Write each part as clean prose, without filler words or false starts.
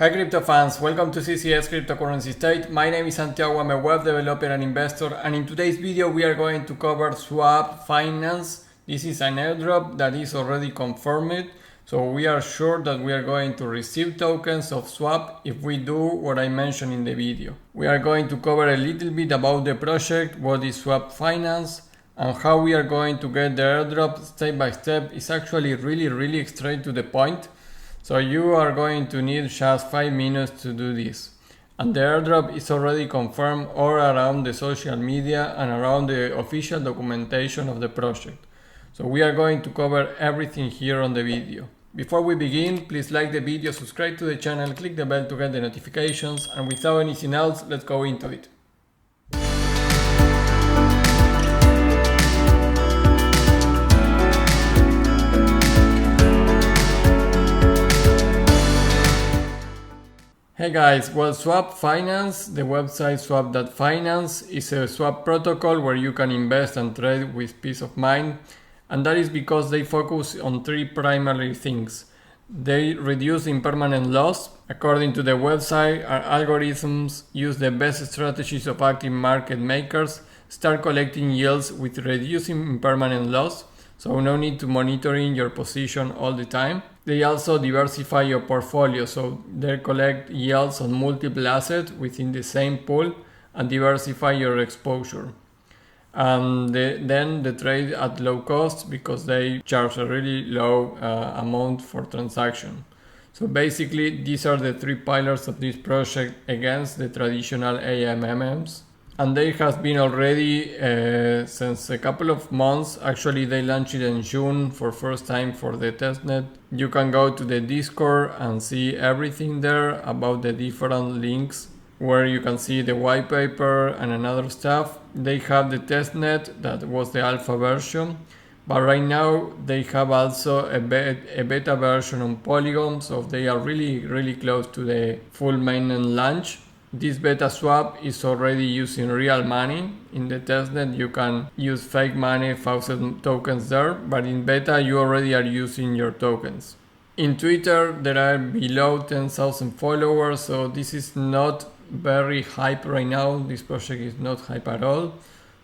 Hi crypto fans, welcome to CCS Cryptocurrency State. My name is Santiago, I'm a web developer and investor, and in today's video we are going to cover Swaap Finance. This is an airdrop that is already confirmed, so we are sure that we are going to receive tokens of Swaap if we do what I mentioned in the video. We are going to cover a little bit about the project, what is Swaap Finance, and how we are going to get the airdrop step by step. It's actually really straight to the point. So you are going to need just 5 minutes to do this. And the airdrop is already confirmed all around the social media and around the official documentation of the project. So we are going to cover everything here on the video. Before we begin, please like the video, subscribe to the channel, click the bell to get the notifications, and without anything else, let's go into it. Hey guys, well, Swaap Finance, the website swap.finance, is a swap protocol where you can invest and trade with peace of mind, and that is because they focus on three primary things. They reduce impermanent loss. According to the website, our algorithms use the best strategies of active market makers, start collecting yields with reducing impermanent loss, so no need to monitoring your position all the time. They also diversify your portfolio, so they collect yields on multiple assets within the same pool and diversify your exposure. And then they trade at low cost because they charge a really low amount for transaction. So basically, these are the three pillars of this project against the traditional AMMs. And they have been already since a couple of months. Actually, they launched it in June for first time for the testnet. You can go to the Discord and see everything there about the different links where you can see the white paper and another stuff. They have the testnet that was the alpha version, but right now they have also a beta version on Polygon, so they are really close to the full mainnet launch. This beta swap is already using real money. In the testnet you can use fake money, 1,000 tokens there, but in beta you already are using your tokens. In Twitter there are below 10,000 followers, so this is not very hype right now. This project is not hype at all.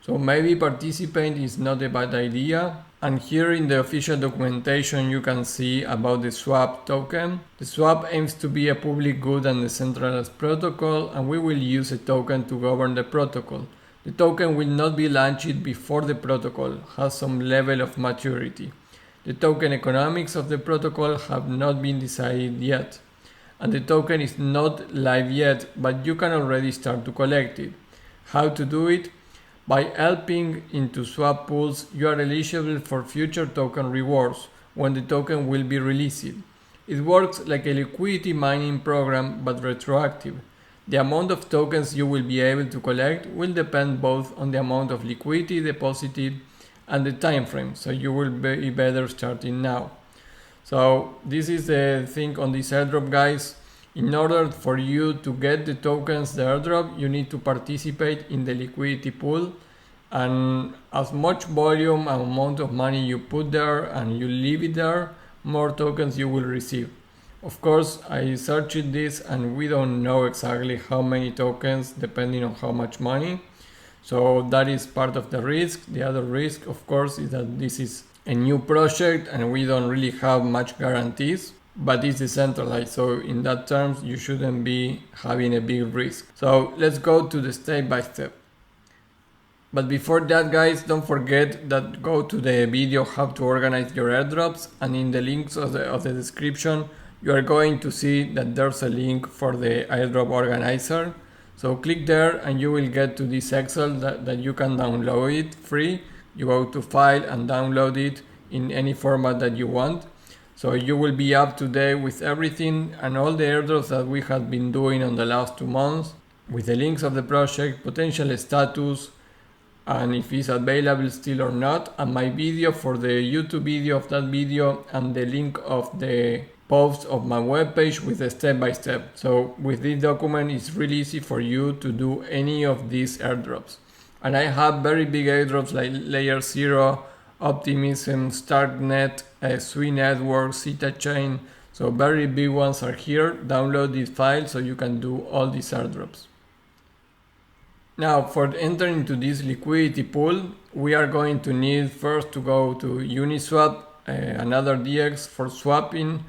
So maybe participating is not a bad idea. And here in the official documentation you can see about the Swaap token. The Swaap aims to be a public good and decentralized protocol, and we will use a token to govern the protocol. The token will not be launched before the protocol has some level of maturity. The token economics of the protocol have not been decided yet, and the token is not live yet, but you can already start to collect it. How to do it? By helping into swap pools, you are eligible for future token rewards when the token will be released. It works like a liquidity mining program, but retroactive. The amount of tokens you will be able to collect will depend both on the amount of liquidity deposited and the time frame, so you will be better starting now. So this is the thing on this airdrop, guys. In order for you to get the tokens, the airdrop, you need to participate in the liquidity pool, and as much volume and amount of money you put there and you leave it there, more tokens you will receive. Of course, I searched this and we don't know exactly how many tokens depending on how much money. So that is part of the risk. The other risk, of course, is that this is a new project and we don't really have much guarantees. But it's decentralized, so in that terms you shouldn't be having a big risk. So let's go to the step by step. But before that, guys, don't forget that go to the video how to organize your airdrops, and in the links of the description you are going to see that there's a link for the airdrop organizer. So click there and you will get to this Excel that you can download it free. You go to file and download it in any format that you want. So you will be up to date with everything and all the airdrops that we have been doing on the last 2 months, with the links of the project, potential status, and if it's available still or not, and my video for the YouTube video of that video, and the link of the post of my webpage with the step by step. So with this document it's really easy for you to do any of these airdrops. And I have very big airdrops like Layer 0, Optimism, starknet, Sui network, zeta chain. So very big ones are here. Download this file so you can do all these airdrops. Now for entering into this liquidity pool, we are going to need first to go to Uniswap, another DX for swapping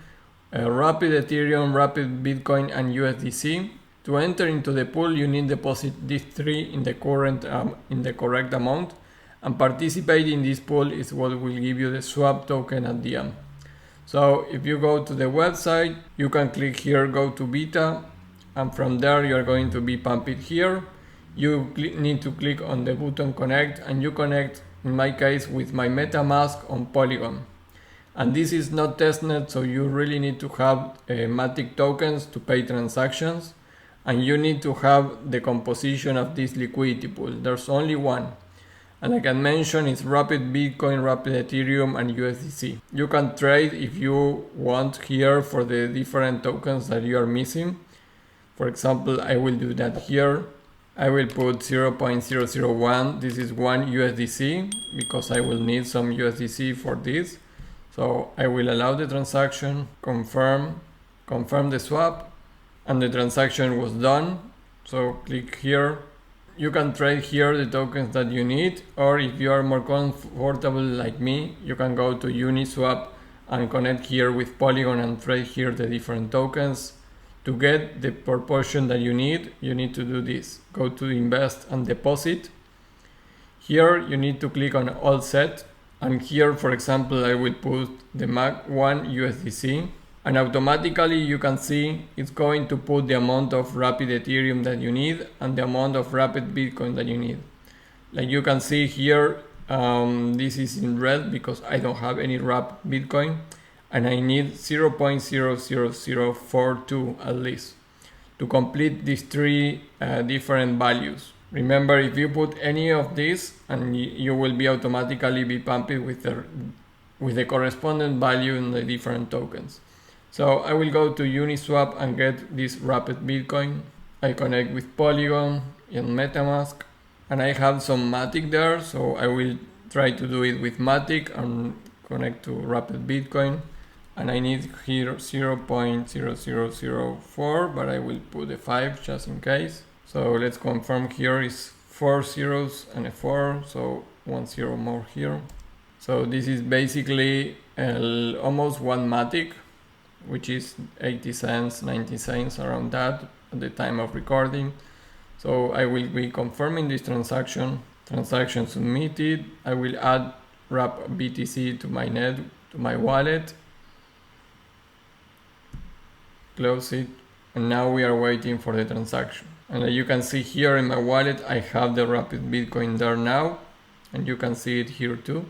Rapid Ethereum, Rapid Bitcoin and USDC. To enter into the pool, you need to deposit these three in the correct amount, and participate in this pool is what will give you the swap token at the end. So if you go to the website, you can click here, go to beta, and from there you are going to be pumped here. You need to click on the button connect, and you connect, in my case, with my MetaMask on Polygon. And this is not testnet, so you really need to have Matic tokens to pay transactions, and you need to have the composition of this liquidity pool. There's only one, and I can mention it's Rapid Bitcoin, Rapid Ethereum and USDC. You can trade if you want here for the different tokens that you are missing. For example, I will do that here. I will put 0.001. This is one USDC because I will need some USDC for this. So I will allow the transaction, confirm the swap, and the transaction was done. So click here. You can trade here the tokens that you need, or if you are more comfortable like me, you can go to Uniswap and connect here with Polygon and trade here the different tokens. To get the proportion that you need to do this. Go to invest and deposit. Here you need to click on all set, and here, for example, I will put the MAC1 USDC, and automatically you can see it's going to put the amount of Rapid Ethereum that you need and the amount of Rapid Bitcoin that you need. Like you can see here, this is in red because I don't have any Rapid Bitcoin, and I need 0.00042 at least to complete these three different values. Remember, if you put any of these, and you will be automatically be pumped with the corresponding value in the different tokens. So I will go to Uniswap and get this Rapid Bitcoin. I connect with Polygon and MetaMask, and I have some Matic there, so I will try to do it with Matic and connect to Rapid Bitcoin. And I need here 0.0004, but I will put a 5 just in case. So let's confirm here is 4 zeros and a 4, so 1 0 more here. So this is basically almost one Matic, which is 80 cents, 90 cents, around that at the time of recording. So I will be confirming this transaction submitted. I will add wrap BTC to my wallet. Close it, and now we are waiting for the transaction. And you can see here in my wallet I have the Rapid Bitcoin there now, and you can see it here too.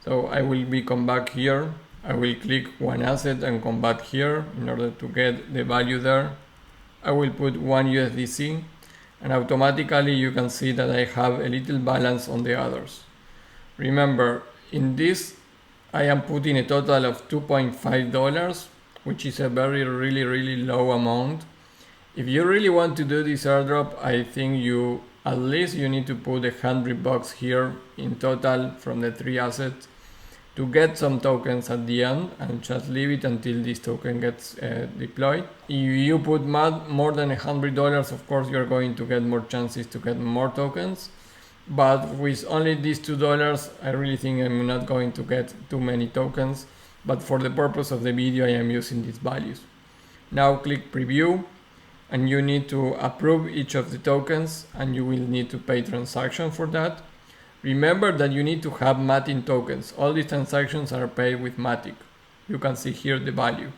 So I will come back here. I will click one asset and come back here in order to get the value there. I will put one USDC, and automatically you can see that I have a little balance on the others. Remember, in this I am putting a total of $2.5, which is a really low amount. If you really want to do this airdrop, I think at least you need to put $100 here in total from the three assets to get some tokens at the end, and just leave it until this token gets deployed. If you put more than $100, of course you're going to get more chances to get more tokens, but with only these $2, I really think I'm not going to get too many tokens. But for the purpose of the video, I am using these values. Now click preview, and you need to approve each of the tokens, and you will need to pay transaction for that. Remember that you need to have Matic tokens. All these transactions are paid with Matic. You can see here the value.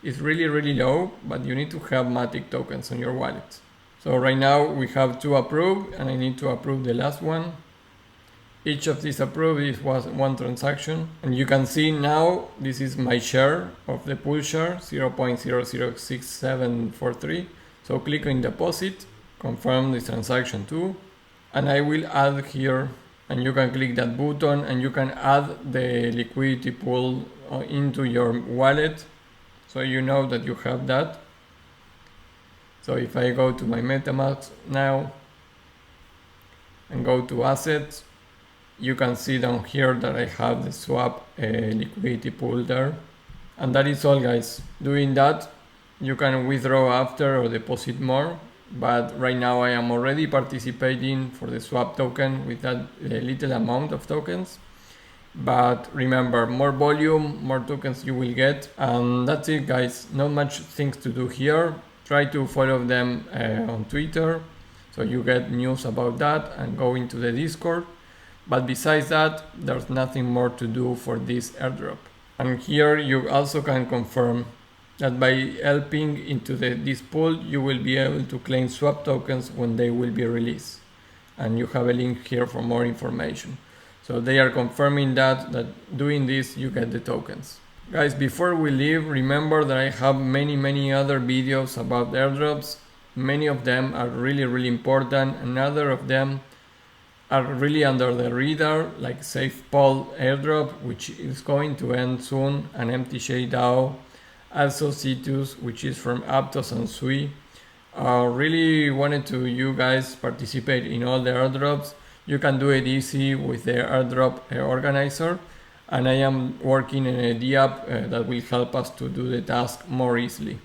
It's really low, but you need to have Matic tokens on your wallet. So right now we have 2 approved, and I need to approve the last one. Each of these approved was one transaction, and you can see now this is my share of the pool share, 0.006743. So click on deposit, confirm this transaction too, and I will add here, and you can click that button and you can add the liquidity pool into your wallet, so you know that you have that. So if I go to my MetaMask now and go to assets, you can see down here that I have the swap liquidity pool there. And that is all, guys. Doing that, you can withdraw after or deposit more. But right now I am already participating for the swap token with that little amount of tokens. But remember, more volume, more tokens you will get. And that's it, guys. Not much things to do here. Try to follow them on Twitter so you get news about that, and go into the Discord. But besides that, there's nothing more to do for this airdrop. And here you also can confirm that by helping into this pool, you will be able to claim swap tokens when they will be released. And you have a link here for more information. So they are confirming that doing this, you get the tokens. Guys, before we leave, remember that I have many other videos about airdrops. Many of them are really important, and other of them are really under the radar, like SafePol airdrop, which is going to end soon, and MTJ DAO, also Cetus, which is from Aptos and Sui. Really wanted to you guys participate in all the airdrops. You can do it easy with the airdrop organizer, and I am working in a D-app that will help us to do the task more easily.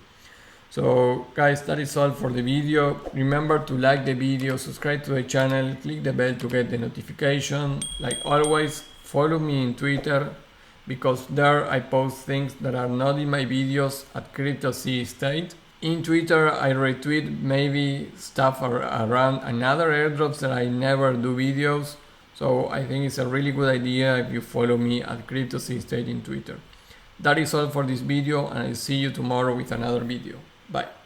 So guys, that is all for the video. Remember to like the video, subscribe to the channel, click the bell to get the notification. Like always, follow me in Twitter, because there I post things that are not in my videos at CryptoC In Twitter I retweet maybe stuff around another airdrops that I never do videos. So I think it's a really good idea if you follow me at CryptoC in Twitter. That is all for this video, and I'll see you tomorrow with another video. Bye.